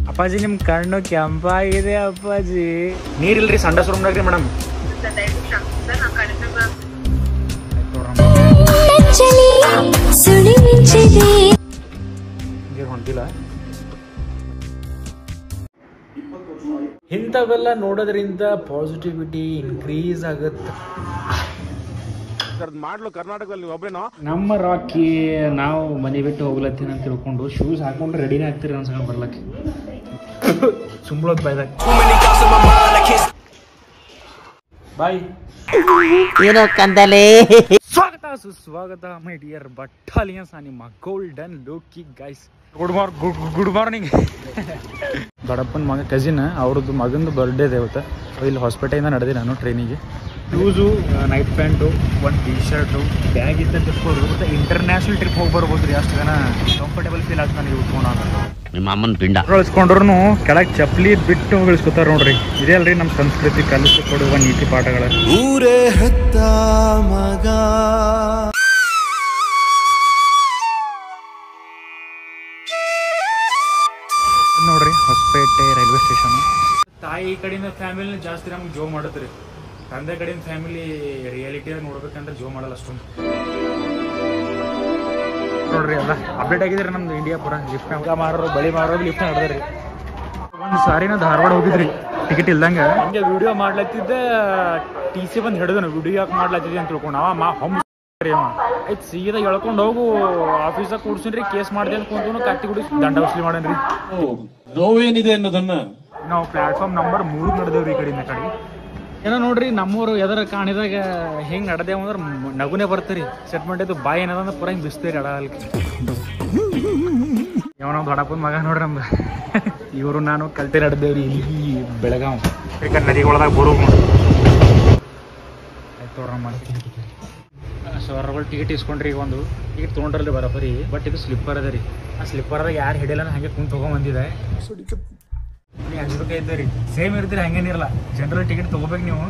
ಅಪ್ಪಾಜಿ ನಿಮ್ ಕಣ್ಣು ಕೆಂಪಾಗಿದೆ ಅಪ್ಪಾಜಿ. ನೀರಿಲ್ರಿ ಸಂಡಸ್ ರೂಮ್ನಾಗ್ರಿ ಮೇಡಮ್. ಹೊಂಟಿಲ್ಲ. ಇಂಥವೆಲ್ಲ ನೋಡೋದ್ರಿಂದ ಪಾಸಿಟಿವಿಟಿ ಇನ್ಕ್ರೀಸ್ ಆಗುತ್ತೆ. ಮಾಡ್ಲು ಕರ್ನಾಟಕದಲ್ಲಿ ಒಬ್ರೇನೋ ನಮ್ಮ ರಾಕಿ ನಾವು ಮನೆ ಬಿಟ್ಟು ಹೋಗ್ಲತ್ತೀನಿ ಅಂತ ತಿಳ್ಕೊಂಡು ಶೂಸ್ ಹಾಕೊಂಡು ರೆಡಿನೇ ಆಗ್ತೀರಿ ಅನ್ಸಂಗ ಬರ್ಲಕ್ಕೆ. ಸುಂಬಳೋದ್ ಬಾಯ್ದಾಗ ಬಾಯ್ ಏನೋ ಕಂದಲೆ. ಸ್ವಾಗತ ಸುಸ್ವಾಗತ ಮೈ ಡಿಯರ್ ಬಟ್ಟಾಲಿಯನ್ಸ್, ನಿಮ್ಮ ಗೋಲ್ಡನ್ ಲೋಕಿ ಗೈಸ್. Good morning. ದೊಡ್ಡಪ್ಪನ ಮಗ ಕಸಿನ್ ಅವ್ರದ್ದು ಮಗಂದು ಬರ್ಡೇ ಇದೆ ಇವತ್ತು. ಇಲ್ಲಿ ಹಾಸ್ಪಿಟಲಿಂದ ನಡೆದೆ ನಾನು ಟ್ರೈನಿಗೆ. ಶೂಸು, ನೈಟ್ ಪ್ಯಾಂಟು, ಒಂದು ಟಿ ಶರ್ಟು, ಬ್ಯಾಗ್ ಇದ್ದ ತಿಳ್ಕೊಡ್ರು. ಮತ್ತು ಇಂಟರ್ನ್ಯಾಷನಲ್ ಟ್ರಿಪ್ ಹೋಗಿ ಬರ್ಬೋದು ರೀ. ಅಷ್ಟು ಜನ ಕಂಫರ್ಟೇಬಲ್ ಫೀಲ್ ಆಗ್ತದೆ ನನಗೆ ಉಟ್ಕೊಂಡು. ನಿಮ್ಮ ಅಮ್ಮನ ಪಿಂಡ ಇಳಿಸ್ಕೊಂಡ್ರು ಕೆಳಗೆ ಚಪ್ಪಲಿ ಬಿಟ್ಟು ಇಳಿಸ್ಕೊತಾರ ನೋಡ್ರಿ. ಇದೇ ಅಲ್ರಿ ನಮ್ಮ ಸಂಸ್ಕೃತಿ ಕಲಿಸಿಕೊಡುವ ನೀತಿ ಪಾಠಗಳ. ಊರೇ ಹೆತ್ತ ಮಗ ನೋಡ್ರಿ, ಹೊಸಪೇಟೆ ರೈಲ್ವೆ ಸ್ಟೇಷನ್. ತಾಯಿ ಕಡೆಯಿಂದ ಫ್ಯಾಮಿಲಿನ ಜಾಸ್ತಿ ನಮ್ಗೆ ಜೋ ಮಾಡುತ್ರಿ. ತಂದೆ ಕಡೆಯಿಂದ ಫ್ಯಾಮಿಲಿ ರಿಯಾಲಿಟಿಯಾಗಿ ನೋಡ್ಬೇಕಂದ್ರೆ ಜೋ ಮಾಡಲ್ಲ ಅಷ್ಟೊಂದು. ನೋಡ್ರಿ ಎಲ್ಲ ಅಪ್ಡೇಟ್ ಆಗಿದ್ರಿ ನಮ್ದು ಇಂಡಿಯಾ ಪೂರ. ಲಿಫ್ಟ್ ಮಾರೋರು, ಬಳಿ ಮಾರೋರು ಲಿಫ್ಟ್ ನಡೆದ್ರಿ. ಒಂದು ಸಾರಿ ನಾ ಧಾರವಾಡ ಹೋಗಿದ್ರಿ ಟಿಕೆಟ್ ಇಲ್ದಂಗ. ಹಂಗೆ ವಿಡಿಯೋ ಮಾಡ್ಲತ್ತಿದ್ದೆ, ಟಿ ಸಿ ಬಂದು ಹಿಡಿದನು ವಿಡಿಯೋ ಯಾಕೆ ಮಾಡ್ಲತ್ತಿದ್ದೆ ಅಂತ ತಿಳ್ಕೊಂಡು. ಆಯ್ತು ಸೀದಾ ಎಳ್ಕೊಂಡು ಹೋಗು ಆಫೀಸಾಗ ಕೂಡ್ಸಿನ್ರಿ. ಕೇಸ್ ಮಾಡಿದೆ ಅಂತ ಕುಂತು ಕಟ್ಟಿ ಗುಡಿ ದಂಡ ವಸೂಲಿ ಮಾಡನ್ರಿ. ನೋವೇನಿದೆ ಅನ್ನೋದನ್ನ ನಾವು ಪ್ಲಾಟ್ಫಾರ್ಮ್ ನಂಬರ್ 3 ನಡೆದೇವ್ರಿ. ಈ ಕಡೆಯಿಂದ ಕಡೆ ಏನೋ ನೋಡ್ರಿ, ನಮ್ಮೂರು ಎದರ ಕಾಣಿದಾಗ ಹೆಂಗ್ ನಡೆದೇವ ಅಂದ್ರೆ ನಗುನೇ ಬರ್ತೀರಿ. ಸೆಟ್ ಮಾಡಿದ್ದು ಬಾಯಿ ಏನದಂದ್ರೆ ಪೂರ ಹಿಂಗೆ ಬಿಸ್ತೀರಿ ಅಡಲ್ಕೆ. ಯಾವ ದೊಡ್ಡಪ್ಪನ ಮಗ ನೋಡ್ರಿ ನಮ್ದು. ಇವರು ನಾನು ಕಲ್ತೆ ನಡೆದೇವ್ರಿ ಇಲ್ಲಿ ಬೆಳಗಾವ್. ಯಾಕಂದ್ರೆ ನದಿಗೊಳದಾಗ ಬರೋ ಆಯ್ತು ಅವ್ರಮ್ಮ ಸವರ್ಗಳು ಟಿಕೆಟ್ ಇಸ್ಕೊಂಡ್ರಿ. ಈಗ ಒಂದು ಟಿಕೆಟ್ ತೊಗೊಂಡ್ರಲ್ರಿ ಬರೋಬ್ಬರಿ. ಬಟ್ ಇದು ಸ್ಲಿಪ್ಪರ್ ಅದ ರೀ. ಆ ಸ್ಲಿಪ್ಪರ್ದಾಗ ಯಾರು ಹಿಡಿಯಲ್ಲ ಹಂಗೆ ಕುಂತು ತೊಗೊಂಬಂದಿದೆ. ನೀವು ಹಂಚ್ಬೇಕಾಯ್ತು ರೀ. ಸೇಮ್ ಇರ್ತೀರಿ, ಹಂಗೇನಿರಲ್ಲ. ಜನರಲ್ ಟಿಕೆಟ್ ತೊಗೋಬೇಕು ನೀವು.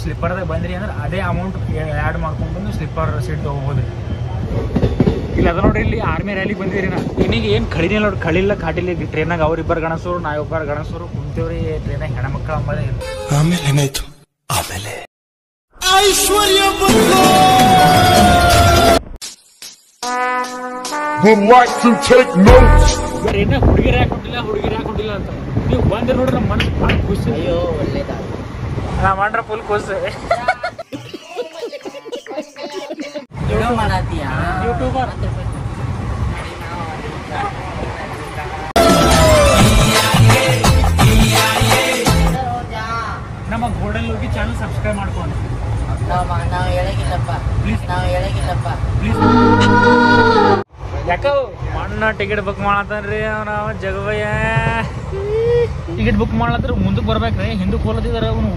ಸ್ಲಿಪ್ಪರ್ದಾಗ ಬಂದ್ರಿ ಅಂದ್ರೆ ಅದೇ ಅಮೌಂಟ್ ಆ್ಯಡ್ ಮಾಡ್ಕೊಂಡು ನೀವು ಸ್ಲಿಪ್ಪರ್ ಸೀಟ್ ತೊಗೋಬೋದು. ಇಲ್ಲಿ ಅದ ನೋಡ್ರಿ, ಇಲ್ಲಿ ಆರ್ಮಿ ರ್ಯಾಲಿಗೆ ಬಂದಿರಿ. ನಾ ಇನ್ನೀಗ ಏನು ಕಡಿನಿಲ್ಲ ನೋಡಿ, ಕಳಿಲ್ಲ ಕಾಟಿಲ್ಲ. ಟ್ರೈನಾಗ ಅವ್ರಿಬ್ಬರು ಗಣಸರು, ನಾವಿಬ್ಬರು ಗಣಸರು ಕುಂತೇವ್ರಿ ಟ್ರೈನಾಗ. ಹೆಣ್ಮಕ್ಳು ಅಂಬದೇ ಇಲ್ಲ. ಆಮೇಲೆ ಏನಾಯ್ತು? ಆಮೇಲೆ ಐಶ್ವರ್ಯ ಹುಡುಗಿರು ಹಾಕೊಂಡಿಲ್ಲ ಅಂತ ನೀವು ಬಂದ್ರೆ ನೋಡ್ರಿ ನಮ್ಮ ಮನಸ್ಸು ಭಾಳ ಖುಷಿ. ಅಯ್ಯೋ ಒಳ್ಳೇದ ನಾ ಮಾಡ್ರ ಫುಲ್ ಖುಷಿ. ಯೂಟ್ಯೂಬರ್ ನಮ್ಮ ಗೋಲ್ಡನ್ ಲೋಕಿ ಚಾನಲ್ ಸಬ್ಸ್ಕ್ರೈಬ್ ಮಾಡ್ಕೊಂಡು. ನಾವು ಹೇಳಂಗಿಲ್ಲಪ್ಪ, ಪ್ಲೀಸ್. ಯಾಕ ಮಣ್ಣ ಟಿಕೆಟ್ ಬುಕ್ ಮಾಡತ್ತನ್ರಿ ಅವನ ಜಗವಯ್ಯ. ಟಿಕೆಟ್ ಬುಕ್ ಮಾಡ್ಲತ್ರ ಮುಂದಕ್ಕೆ ಬರ್ಬೇಕ್ರಿ. ಹಿಂದಕ್ಕೆ ಹೋಲತ್ತಿದಾರ ಅವನು.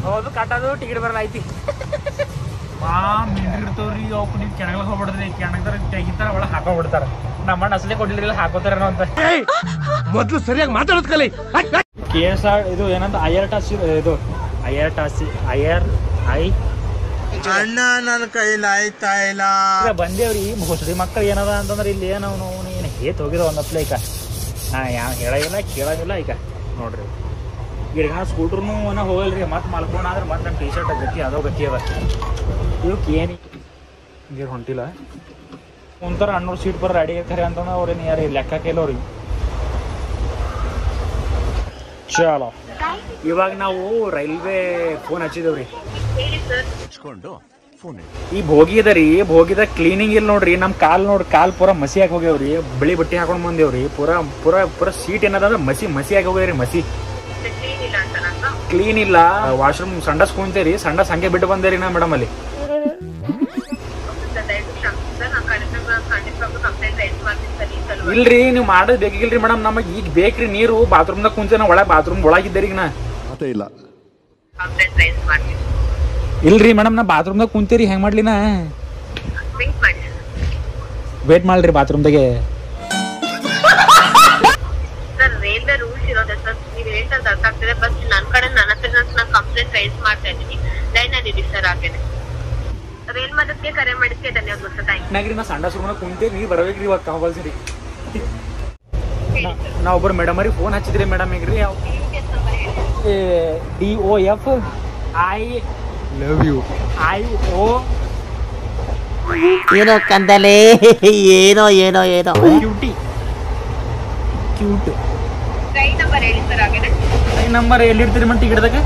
ಹೌದು, ಕಟ್ಟೋದು ಟಿಕೆಟ್ ಬರಲ್ಲ ಐತಿ. ಮಿಂಡಿರ್ತವ್ರಿ. ಅವಕ್ಕೆ ನೀವು ಕೆಣಗಲ್ ಹೋಗ್ಬಿಡ್ರಿ. ಕೆಣಗ್ತಾರ ತೆಗಿತಾರ, ಒಳಗೆ ಹಾಕೋಬಿಡ್ತಾರ. ನಮ್ಮ ಮಣ್ಣ ಅಸಲೇ ಕೊಡ್ಲಿಲ್ಲ, ಹಾಕೋತಾರ ಅಂತ. ಮೊದ್ಲು ಸರಿಯಾಗಿ ಮಾತಾಡೋದ್ ಕಲಿ. KSR ಇದು ಏನಂತ ಐಆರ್ ಟಾಸಿ, ಇದು ಅಣ್ಣ ನನ್ನ ಕೈಲಿ ಆಯ್ತಾ ಇಲ್ಲ. ಬಂದೇವ್ರಿ. ಮುಗಿಸ್ರಿ ಮಕ್ಕಳು ಏನದ ಅಂತಂದ್ರೆ ಇಲ್ಲಿ ಏನು ಹೇತ್ ಹೋಗಿರೋ ಒಂದಪ್ಲೆ. ಈಗ ನಾ ಯಾವ ಹೇಳಂಗಿಲ್ಲ ಕೇಳಂಗಿಲ್ಲ. ಈಗ ನೋಡ್ರಿ, ಈಗ ಸ್ಕೂಟ್ರೂ ಹೋಗಲ್ರಿ. ಮತ್ತೆ ಮಲ್ಕೊಂಡ್ರೆ ಮತ್ತೆ ನನ್ನ ಟಿ ಶರ್ಟ್ ಗತಿ ಅದೋ ಗತಿ ಅದ. ಇವಕ್ಕೆ ಏನು ಈಗ ಹೊಂಟಿಲ್ಲ. ಒಂಥರ 100 ಸೀಟ್ ಬರ ರೆಡಿ ಇರ್ತಾರೆ ಅಂತಂದ್ರೆ ಅವ್ರೇನು ಯಾರು ಲೆಕ್ಕ ಕೇಳೋರಿ. ಚಲೋ, ಇವಾಗ ನಾವು ರೈಲ್ವೆ ಫೋನ್ ಹಚ್ಚಿದೇವ್ರಿ. ಈ ಭೋಗಿ ಅದ ರೀ, ಭೋಗಿದ ಕ್ಲೀನಿಂಗ್ ಇಲ್ಲ ನೋಡ್ರಿ. ನಮ್ ಕಾಲ್ ನೋಡ್ರಿ, ಕಾಲ್ ಪೂರ ಮಸಿ ಆಗಿ ಹೋಗ್ಯಾವ್ರಿ. ಬಿಳಿ ಬಟ್ಟೆ ಹಾಕೊಂಡ್ ಬಂದೇವ್ರಿ. ಪೂರ ಸೀಟ್ ಏನದ ಮಸಿ ಆಗಿ ಹೋಗ್ಯಾವ್ರಿ. ಮಸಿ ಕ್ಲೀನ್ ಇಲ್ಲ. ವಾಶ್ರೂಮ್ ಸಂಡಸ್ ಕುಂತೇರಿ, ಸಂಡಸ್ ಹಂಗೆ ಬಿಟ್ಟು ಬಂದೇರಿ ನಾ ಮೇಡಮ್ ಅಲ್ಲಿ. ಇಲ್ರಿ, ನೀವು ಮಾಡೋದ್ ಬೇಕಿಲ್ರಿ ಮೇಡಮ್. ನಮಗ್ ಈಗ ಬೇಕ್ರಿ ನೀರು. ಬಾತ್ರೂಮ್ದಾಗ ಕುಂತ ಒಳಗೆ ಬಾತ್ರೂಮ್ ಒಳಗಿದ್ದೇರಿ. ನಾ ಇಲ್ಲ ಇಲ್ರಿ ಮೇಡಮ್, ನಾ ಬಾತ್ರೂಮ್ದಾಗ ಕುಂತೇರಿ. ಹೆಂಗ್ ಮಾಡ್ಲಿನ ವೇಟ್ ಮಾಡ್ರಿ ಬಾತ್ರೂಮ್ದಾಗೆ. ರೈಲ್ವೆ ರೂಲ್ಸ್ ಇರೋದೇ ಸರ್. ನೀವು ಹೇಳ್ತಾ ಅರ್ಥ ಆಗ್ತಿದೆ. ಬಸ್ ನನ್ನ ಕಡೆ ನನ್ನ ಹತ್ರ ಕಂಪ್ಲೇಂಟ್ ರೈಸ್ ಮಾಡ್ತಾ ಇದ್ದೀನಿ. ಲೈನ್ ಅಲ್ಲಿ ಇಡಿ ಸರ್. ಹಾಗೇನೆ ರೈಲ್ ಮದಕ್ಕೆ ಕರೆ ಮಾಡಿದ್ಕೆ ಧನ್ಯವಾದ ಸರ್. Thank you. ನಾ ಸಂಡಸ್ ರೂಮ್ನಾಗ ಕುಂತೇರಿ. ನೀರು ಬರಬೇಕ್ರಿ ಇವತ್ತು ಕಂಪಲ್ಸರಿ. ನಾ ಒಬ್ಬರು ಮೇಡಮ್ ಅವ್ರಿಗೆ ಫೋನ್ ಹಚ್ಚಿದ್ರಿ ಮೇಡಮ್ ಈಗ ರೀ DOF I love you IO ಏನೋ ಕಂದಲೆ ಏನೋ ಏನೋ ಏನೋ ಕ್ಯೂಟಿ ಕ್ಯೂಟ್ ಟ್ರೈನ್ ನಂಬರ್ ಹೇಳಿ ಸರ್ ಹಾಗೇನೆ. ನಂಬರ್ ಎಲ್ಲಿರ್ತೀರಿ ಮತ್ತೆ ಟಿಕೆಟ್ದಾಗ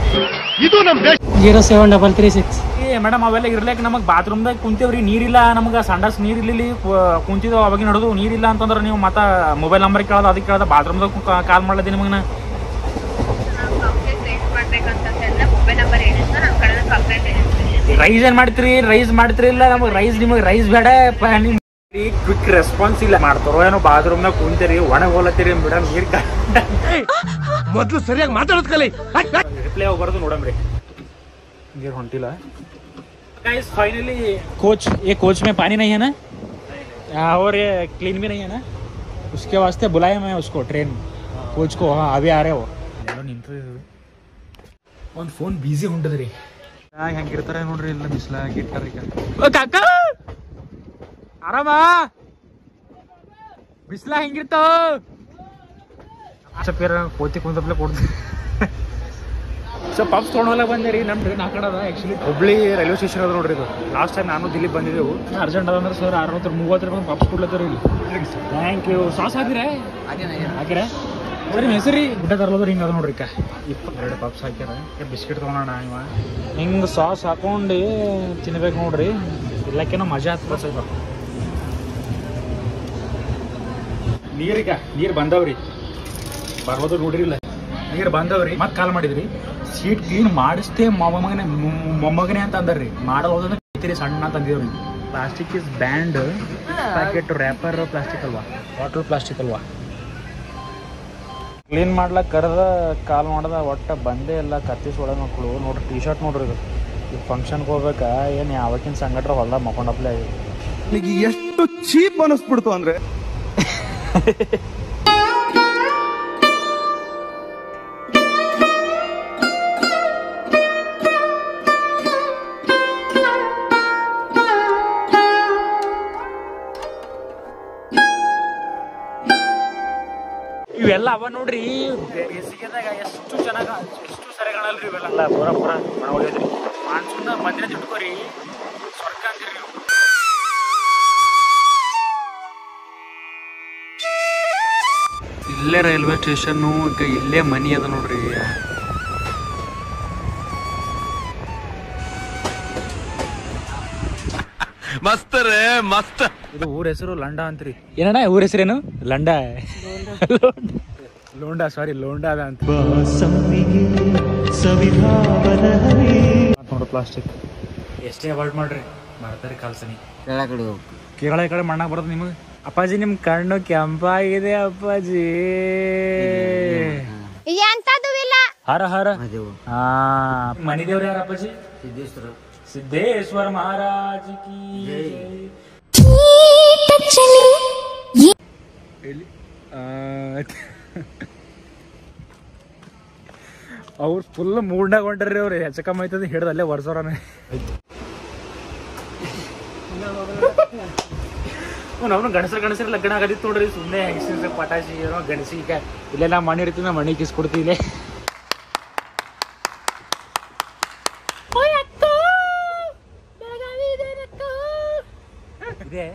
07336. ಏ ಮೇಡಮ್ ಅವೆಲ್ಲ ಇರ್ಲಿಕ್ಕೆ ನಮಗೆ ಬಾತ್ರೂಮ್ದಾಗ ಕುಂತೇವ್ರಿ ನೀರಿಲ್ಲ ನಮ್ಗೆ ಸಂಡಾಸ್ ನೀರು ಇರ್ಲಿಲ್ಲ ಕುಂತಿದ್ದೆವು ಅವಾಗಿನ ಹಿಡಿದು ನೀರಿಲ್ಲ ಅಂತಂದ್ರೆ ನೀವು ಮತ್ತೆ ಮೊಬೈಲ್ ನಂಬರ್ ಕೇಳೋದು ಅದಕ್ಕೆ ಕೇಳೋದು ಬಾತ್ರೂಮ್ದಾಗ ಕಾಲ್ ಮಾಡ್ಲತ್ತೀನಿ ನಿಮಗೆ ನಾ ಕಂಪ್ಲೇಂಟ್ ರೈಸ್ ಮಾಡ್ಬೇಕಂತಂದ್ರೆ ಮೊಬೈಲ್ ನಂಬರ್ ಹೇಳಿ ಸರ್ ನನ್ನ ಕಡೆ ಕಂಪ್ಲೇಂಟ್ ರೈಸ್ ಏನ್ ಮಾಡ್ತೀರಿ ಇಲ್ಲ ನಮಗೆ ನಿಮಗೆ ರೈಸ್ ಬೇಡ ಕ್ವಿಕ್ ರೆಸ್ಪಾನ್ಸ್ ಇಲ್ಲ ಮಾಡ್ತಾರೋ ಏನೋ ಬಾತ್ರೂಮ್ನಾಗ ಕುಂತೀರಿ ಒಣಗ ಹೋಲತ್ತೀರಿ ಮೇಡಮ್ ನೀರ್ ಮೊದ್ಲು ಸರಿಯಾಗಿ ಮಾತಾಡೋದ್ ಕಲಿ. ರಿಪ್ಲೈ ಹೋಗ್ಬಾರ್ದು ನೋಡಮ್ರಿ ನೀರ್ ಹೊಂಟಿಲ್ಲ गाइस फाइनली कोच में पानी नहीं है ना और ये क्लीन भी नहीं है ना उसके वास्ते बुलाया मैं उसको ट्रेन कोच को हाँ अभी आ रहे हो ಒಂದು ಫೋನ್ ಬಿಸಿ ಹೊಂಟದ್ರಿ ಹೆಂಗಿರ್ತಾರೆ ನೋಡ್ರಿ ಇಲ್ಲ ಬಿಸ್ಲಾಗ ಇಟ್ಟಾರ ಕಾಕ ಆರಾಮ ಬಿಸ್ಲಾ ಹೆಂಗಿರ್ತಾವ ಚಪ್ಪೇರ ಕೋತಿ ಕುಂದಪ್ಲೆ ಕೊಡ್ತೀವಿ ಸೊ ಪಬ್ಸ್ ತೊಗೊಂಡೋಗ್ಲಕ್ಕೆ ಬಂದೆ ರೀ ನಮ್ಮ ಟ್ರೈನ್ ಆ ಕಡೆ ಅದ ಆ್ಯಕ್ಚುಲಿ ಹುಬ್ಳಿ ರೈಲ್ವೆ ಸ್ಟೇಷನ್ ಅದ ನೋಡ್ರಿ ಇದು ಲಾಸ್ಟ್ ಟೈಮ್ ನಾನು ದಿಲ್ಲಿ ಬಂದಿದ್ದೆವು ಅರ್ಜೆಂಟ್ ಅದಂದ್ರೆ ಸರ್ 60-30 ರೂಪಾಯಿ ಪಬ್ಸ್ ಕೊಡ್ಲತ್ತವ್ರಿ ಇಲ್ಲಿ ಥ್ಯಾಂಕ್ ಯು ಸಾಸ್ ಹಾಕಿರೆ ಹಾಕಿರೆ ಸರಿ ನಿಮ್ಮ ಹೆಸರು ರೀ ಗುಡ್ಡ ತರಲೋದ್ರೆ ಹಿಂಗೆ ಅದ ನೋಡ್ರಿ 22 ಪಬ್ಸ್ ಹಾಕ್ಯಾರ ಬಿಸ್ಕಿಟ್ ತೊಗೊಳೋಣ ಇವ ಹಿಂಗೆ ಸಾಸ್ ಹಾಕೊಂಡು ತಿನ್ಬೇಕು ನೋಡ್ರಿ ಇಲ್ಲಕ್ಕೇನೋ ಮಜಾ ಹತ್ತು ಬಸ್ ಆಯ್ತು ನೀರು ಬಂದವ್ರಿ ಬರ್ಬೋದು ನೋಡ್ರಿ ಇಲ್ಲ ನೀರು ಬಂದವ್ರಿ ಮತ್ತೆ ಕಾಲ್ ಮಾಡಿದ್ರಿ ಸೀಟ್ ಕ್ಲೀನ್ ಮಾಡಿಸ್ತೇ ಮೊಮ್ಮಗನೆ ಅಂತ ಅಂದಾರ್ರಿ ಮಾಡಲ್ ಹೋದ್ರೆ ಕೈತಿರಿ ಸಣ್ಣ ತಂದಿವ್ರಿ plastic is band packet wrapper plastic ಅಲ್ವಾ ಬಾಟಲ್ ಪ್ಲಾಸ್ಟಿಕ್ ಅಲ್ವಾ ಕ್ಲೀನ್ ಮಾಡ್ಲಕ್ಕ ಕರೆದ ಕಾಲ್ ಮಾಡ್ದ ಒಟ್ಟ ಬಂದೇ ಇಲ್ಲ ಕತ್ತಿಸ್ ಒಳಗೆ ಮಕ್ಕಳು ನೋಡ್ರಿ ಟಿ ಶರ್ಟ್ ನೋಡ್ರಿ ಇದು ಈ ಫಂಕ್ಷನ್ಗೆ ಹೋಗ್ಬೇಕಾ ಏನು ಯಾವಕ್ಕಿನ ಸಂಗಟ್ರ ಹೊಲ್ದಾಗ ಮಕ್ಕೊಂಡಪ್ಲೆ ಆಗಿದೆ ನನಗೆ ಎಷ್ಟು ಚೀಪ್ ಅನಿಸ್ಬಿಡ್ತು ಅಂದ್ರೆ ಇವೆಲ್ಲ ಅವ ನೋಡ್ರಿ ಬೇಸಿಗೆದಾಗ ಎಷ್ಟು ಸರಿ ಕಾಣಲ್ರಿ ಇವೆಲ್ಲ ಪೂರ ಮಣ ಹೊಳಿಯೋದ್ರಿ ಮಾನ್ಸೂನ್ ಮಧ್ಯಾಹ್ನ ಇಟ್ಕೋರಿ ಸ್ವರ್ಗ ಅಂತೀರಿ ನೀವು ಇಲ್ಲೇ ರೈಲ್ವೆ ಸ್ಟೇಷನ್ನು ಈಗ ಇಲ್ಲೇ ಮನಿ ಅದ ನೋಡ್ರಿ ಮಸ್ತ್ ರೇ ಮಸ್ತ್. ಇದು ಊರ ಹೆಸರು ಲಂಡ ಅಂತ್ರಿ ಏನಣ್ಣ ಊರ ಹೆಸರೇನು ಲಂಡ ಲೋಂಡಾ ಸಾರಿ ಲೋಂಡಾ ಅದ ಅಂತ ನೋಡ್ರಿ ಪ್ಲಾಸ್ಟಿಕ್ ಎಷ್ಟೇ ಅವಾಯ್ಡ್ ಮಾಡ್ರಿ ಮಾಡ್ತಾರೆ ಕಾಲ್ಸನಿ ಕೇರಳ ಈ ಕಡೆ ಮಣ್ಣಾಗ ಬರೋದು ನಿಮಗೆ ಅಪ್ಪಾಜಿ ನಿಮ್ ಕಣ್ಣು ಕೆಂಪಾಗಿದೆ ಅಪ್ಪಾಜಿ ಹರ ಹರ ಹಾ ಮನಿ ದೇವ್ರ ಯಾರ ಅಪ್ಪಾಜಿ ಸಿದ್ದೇಶ್ವರ ಮಹಾರಾಜ್ ಕಿ ಅವ್ರು ಫುಲ್ ಮೂಡ್ನಾಗ ಹೊಂಟ್ರಿ ಅವ್ರು ಹೆಚ್ಚು ಕಮ್ಮಿ ಆಯ್ತದ ಹಿಡ್ದಲ್ಲೇ ವರ್ಷವ್ರನೇ ನಾವು ಗಣಸರ ಲಗ್ನ ಆಗದಿತ್ತು ನೋಡ್ರಿ ಸುಮ್ಮನೆ ಹೆಂಗಸ ಪಟಾಶಿ ಏನೋ ಗಣಸಿ ಈಗ ಇಲ್ಲೆಲ್ಲ ಮಣಿ ಇರ್ತೀವಿ ನಾ ಮಣಿ ಕಿಸ್ಕೊಡ್ತೀವಿ ಇಲ್ಲೇ ಇದೆ